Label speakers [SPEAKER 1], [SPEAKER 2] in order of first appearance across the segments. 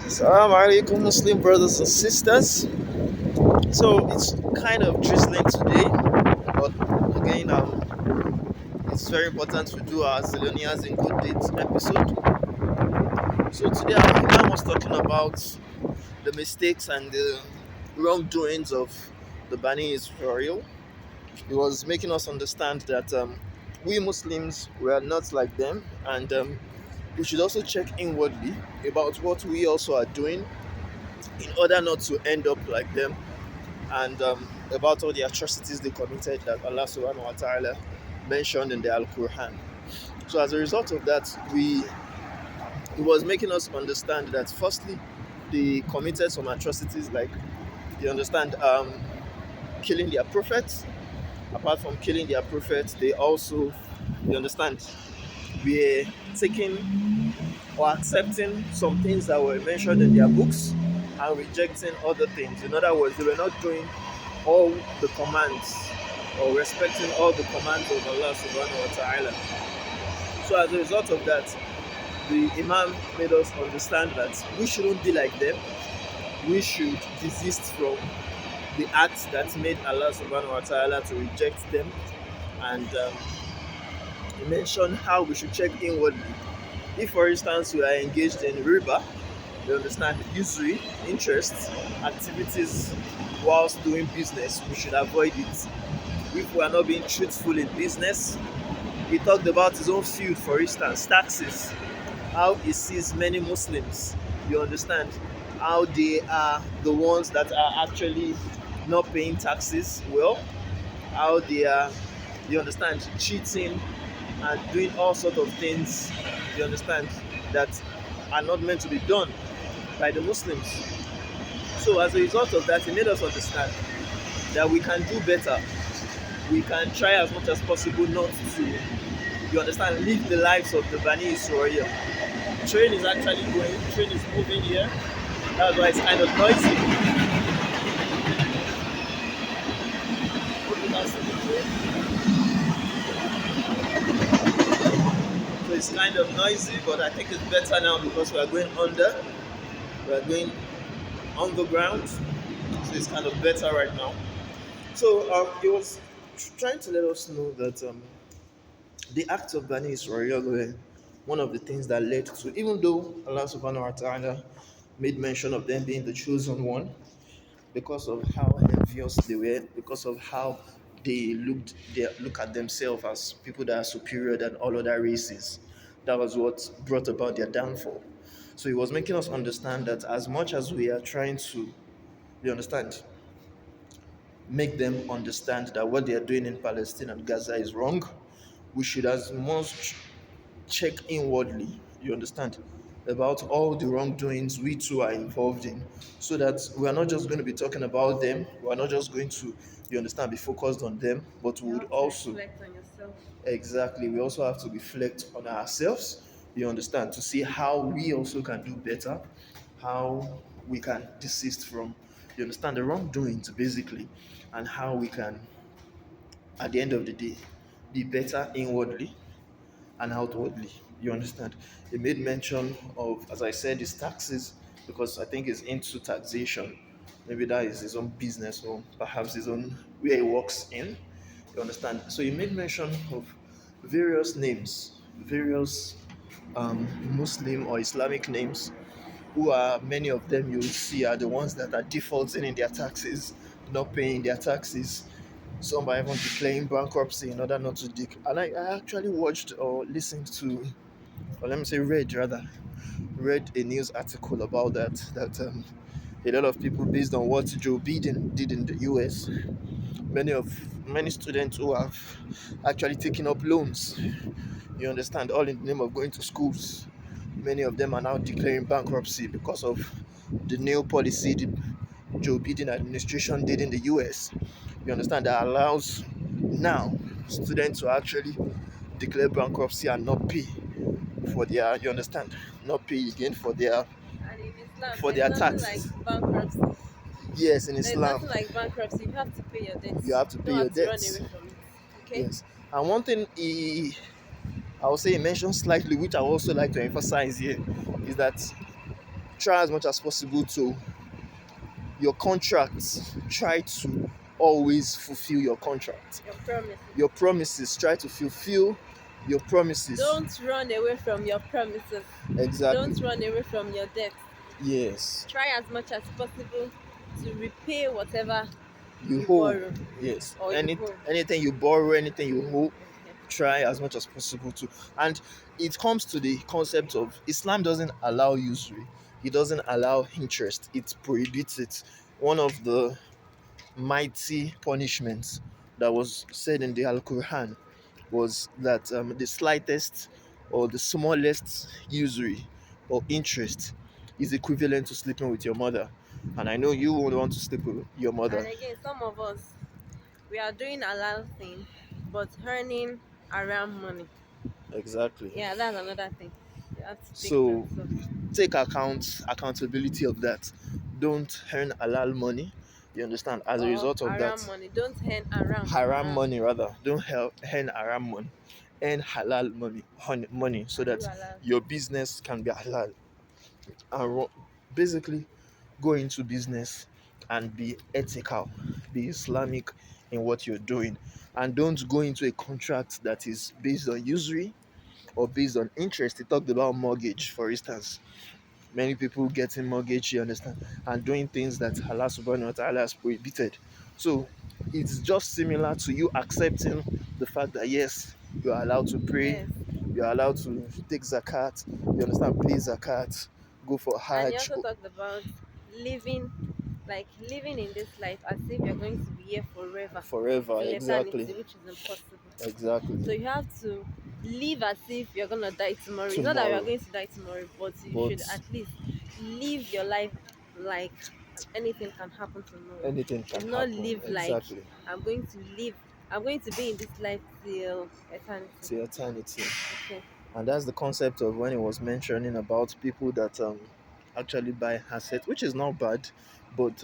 [SPEAKER 1] Assalamu alaikum, Muslim brothers and sisters. So it's kind of drizzling today, but again, it's very important to do our Zillionaires in Good Deeds episode. So today, our Imam was talking about the mistakes and the wrongdoings of the Bani Isra'el. He was making us understand that we Muslims were not like them, and we should also check inwardly about what we also are doing in order not to end up like them and about all the atrocities they committed that Allah subhanahu wa ta'ala mentioned in the Al-Qur'an. So as a result of that, it was making us understand that firstly, they committed some atrocities like, you understand, killing their prophets. Apart from killing their prophets, they also, you understand, were taking or accepting some things that were mentioned in their books and rejecting other things. In other words, they were not doing all the commands or respecting all the commands of Allah subhanahu wa ta'ala. So as a result of that, the Imam made us understand that we shouldn't be like them. We should desist from the acts that made Allah subhanahu wa ta'ala to reject them. And he mentioned how we should check inwardly. If, for instance, we are engaged in riba, you understand, usury, interest, activities whilst doing business, we should avoid it. If we are not being truthful in business, he talked about his own field, for instance, taxes, how he sees many Muslims, you understand, how they are the ones that are actually not paying taxes well, how they are, you understand, cheating and doing all sorts of things, you understand, that are not meant to be done by the Muslims. So as a result of that, it made us understand that we can do better. We can try as much as possible not to, you understand, live the lives of the Bani Israel. Train is actually going, train is moving here. That's why it's kind of noisy. Hope you can see the train. So it's kind of noisy, but I think it's better now because we are going under. We are going on the ground. So it's kind of better right now. So he was trying to let us know that the acts of Bani Israel were one of the things that led to, even though Allah subhanahu wa ta'ala made mention of them being the chosen one, because of how envious they were, because of how they look at themselves as people that are superior than all other races. That was what brought about their downfall. So he was making us understand that as much as we are trying to, you understand, make them understand that what they are doing in Palestine and Gaza is wrong, we should as much check inwardly, you understand, about all the wrongdoings we too are involved in, so that we are not just going to be talking about them, we are not just going to, you understand, be focused on them, but we would also reflect on yourself. Exactly, we also have to reflect on ourselves, you understand, to see how we also can do better, how we can desist from, you understand, the wrongdoings basically, and how we can, at the end of the day, be better inwardly and outwardly. You understand? He made mention of, as I said, his taxes, because I think he's into taxation. Maybe that is his own business or perhaps his own where he works in. You understand? So he made mention of various names, various Muslim or Islamic names, who are many of them you will see are the ones that are defaulting in their taxes, not paying their taxes. Some are even declaring bankruptcy in order not to and I actually watched or listened to, or let me say read a news article about that a lot of people, based on what Joe Biden did in the US, many students who have actually taken up loans, you understand, all in the name of going to schools, many of them are now declaring bankruptcy because of the new policy the Joe Biden administration did in the US. You understand, that allows now students to actually declare bankruptcy and not pay for their, you understand, not pay again for their,
[SPEAKER 2] And in Islam,
[SPEAKER 1] for
[SPEAKER 2] there's
[SPEAKER 1] their
[SPEAKER 2] nothing
[SPEAKER 1] taxes.
[SPEAKER 2] like bankruptcy.
[SPEAKER 1] Yes, in
[SPEAKER 2] There's
[SPEAKER 1] Islam,
[SPEAKER 2] nothing like bankruptcy. You have to pay your
[SPEAKER 1] you
[SPEAKER 2] debts.
[SPEAKER 1] have to
[SPEAKER 2] You
[SPEAKER 1] pay
[SPEAKER 2] don't
[SPEAKER 1] your
[SPEAKER 2] have to run
[SPEAKER 1] debts.
[SPEAKER 2] away from it. Okay?
[SPEAKER 1] Yes, and one thing I will say he mentioned slightly, which I also like to emphasize here, is that try as much as possible to your contracts. Try to always fulfill your contract.
[SPEAKER 2] Your promises.
[SPEAKER 1] Your promises. Try to fulfill your promises.
[SPEAKER 2] Don't run away from your promises.
[SPEAKER 1] Exactly.
[SPEAKER 2] Don't run away from your debts.
[SPEAKER 1] Yes.
[SPEAKER 2] Try as much as possible to repay whatever
[SPEAKER 1] You
[SPEAKER 2] you
[SPEAKER 1] owe.
[SPEAKER 2] borrow
[SPEAKER 1] Yes.
[SPEAKER 2] or you owe.
[SPEAKER 1] Anything you borrow, anything you owe,
[SPEAKER 2] Okay.
[SPEAKER 1] try as much as possible to. And it comes to the concept of Islam doesn't allow usury. It doesn't allow interest. It prohibits it. One of the mighty punishments that was said in the Al-Qur'an was that the slightest or the smallest usury or interest is equivalent to sleeping with your mother. And I know you would want to sleep with your
[SPEAKER 2] And
[SPEAKER 1] mother.
[SPEAKER 2] again, some of us, we are doing a lot of things, but earning around money.
[SPEAKER 1] Exactly.
[SPEAKER 2] Yeah, that's another thing. You have to take
[SPEAKER 1] So
[SPEAKER 2] notes of.
[SPEAKER 1] take accountability of that. Don't earn halal money. You understand? As a
[SPEAKER 2] Or
[SPEAKER 1] result of that,
[SPEAKER 2] around money. Don't earn around.
[SPEAKER 1] haram
[SPEAKER 2] Around.
[SPEAKER 1] money rather. Don't earn haram money. Earn halal money so
[SPEAKER 2] And do
[SPEAKER 1] that
[SPEAKER 2] halal.
[SPEAKER 1] your business can be halal. And basically go into business and be ethical, be Islamic in what you're doing, and don't go into a contract that is based on usury or based on interest. He talked about mortgage, for instance. Many people getting mortgage, you understand, and doing things that Allah subhanahu wa ta'ala has prohibited. So it's just similar to you accepting the fact that yes, you are allowed to pray,
[SPEAKER 2] Yes.
[SPEAKER 1] you are allowed to take zakat, you understand, pay zakat, go for
[SPEAKER 2] And you
[SPEAKER 1] hajj
[SPEAKER 2] also talked about living, like living in this life as if you're going to be here forever,
[SPEAKER 1] forever.
[SPEAKER 2] till
[SPEAKER 1] Exactly.
[SPEAKER 2] eternity, which is impossible. So
[SPEAKER 1] Exactly.
[SPEAKER 2] you have to live as if you're gonna die tomorrow. It's not that you are
[SPEAKER 1] Tomorrow.
[SPEAKER 2] going to die tomorrow, but you should
[SPEAKER 1] But
[SPEAKER 2] at least live your life like anything can happen tomorrow.
[SPEAKER 1] anything can
[SPEAKER 2] It's not
[SPEAKER 1] happen.
[SPEAKER 2] live like
[SPEAKER 1] Exactly.
[SPEAKER 2] I'm going to live. I'm going to be in this life till eternity.
[SPEAKER 1] To eternity.
[SPEAKER 2] Okay.
[SPEAKER 1] And that's the concept of when he was mentioning about people that actually buy assets, which is not bad, but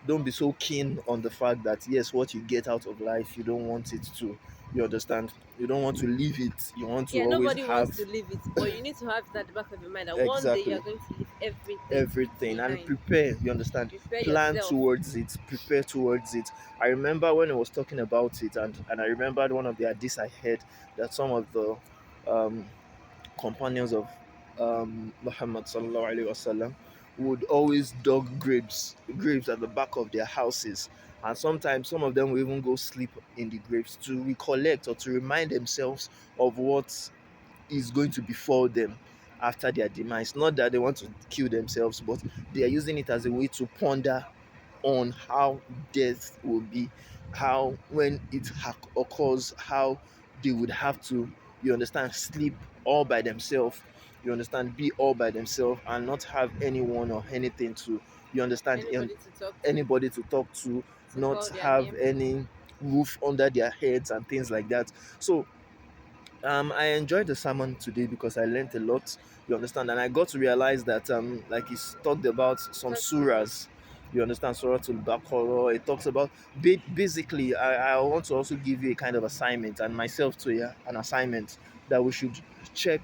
[SPEAKER 1] don't be so keen on the fact that yes, what you get out of life, you don't want it to. You understand? You don't want to leave it. You want to
[SPEAKER 2] Yeah,
[SPEAKER 1] always
[SPEAKER 2] nobody wants
[SPEAKER 1] have
[SPEAKER 2] to leave it, but you need to have it at the back of your mind that one day you are
[SPEAKER 1] exactly
[SPEAKER 2] going to leave everything
[SPEAKER 1] everything and
[SPEAKER 2] behind.
[SPEAKER 1] prepare. You understand?
[SPEAKER 2] Prepare
[SPEAKER 1] Plan
[SPEAKER 2] yourself.
[SPEAKER 1] towards it. Prepare towards it. I remember when I was talking about it, and I remembered one of the hadiths I heard that some of the um companions of Muhammad sallallahu alaihi wasallam would always dug graves at the back of their houses, and sometimes some of them will even go sleep in the graves to recollect or to remind themselves of what is going to befall them after their demise. Not that they want to kill themselves, but they are using it as a way to ponder on how death will be, how when it occurs, how they would have to, you understand, sleep all by themselves, you understand, be all by themselves and not have anyone or anything to, you understand,
[SPEAKER 2] Anybody to talk
[SPEAKER 1] anybody to talk
[SPEAKER 2] to
[SPEAKER 1] not
[SPEAKER 2] call their
[SPEAKER 1] have
[SPEAKER 2] name.
[SPEAKER 1] any roof under their heads and things like that. So I enjoyed the sermon today because I learned a lot. You understand, and I got to realize that like he's talked about some
[SPEAKER 2] Talk to me.
[SPEAKER 1] surahs. You understand, Surah Al Baqarah. It talks about basically. I want to also give you a kind of assignment and myself to yeah, an assignment that we should check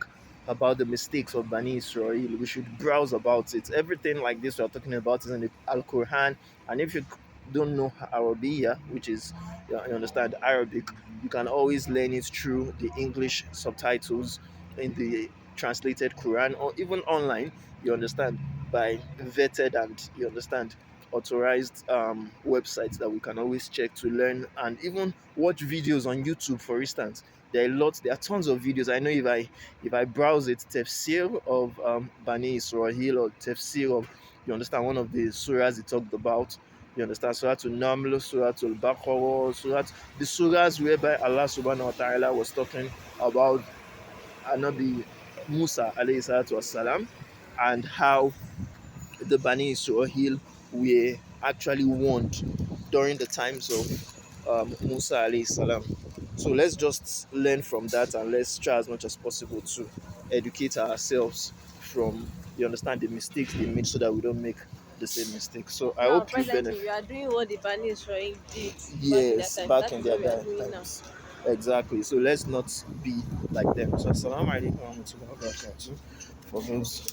[SPEAKER 1] about the mistakes of Bani Israel. We should browse about it. Everything like this we're talking about is in the Al Quran, and if you don't know Arabiya, which is you understand Arabic, you can always learn it through the English subtitles in the translated Quran or even online, you understand, by vetted and you understand authorized websites that we can always check to learn and even watch videos on YouTube, for instance. There are tons of videos. I know if I browse it, tafsir of Bani Israel or tafsir of you understand one of the surahs he talked about. You understand Surah to Naml, Surah to Al-Baqarah, Surah the surahs whereby Allah subhanahu wa ta'ala was talking about Anabi Musa alayhi salatu wasalam and how the Bani Israel were actually warned during the times of Musa alayhi salam. So let's just learn from that and let's try as much as possible to educate ourselves from you understand the mistakes they made so that we don't make the same mistakes. So I
[SPEAKER 2] Now,
[SPEAKER 1] hope you
[SPEAKER 2] presently,
[SPEAKER 1] benefit.
[SPEAKER 2] we are doing what the Bani Israel did back in their
[SPEAKER 1] Yes,
[SPEAKER 2] time.
[SPEAKER 1] back
[SPEAKER 2] That
[SPEAKER 1] in
[SPEAKER 2] is
[SPEAKER 1] their
[SPEAKER 2] what we are doing now.
[SPEAKER 1] times. Exactly. So let's not be like them. So assalamu alaikum wa rahmatullahi wa barakatuh for those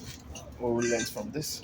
[SPEAKER 1] what we learned from this.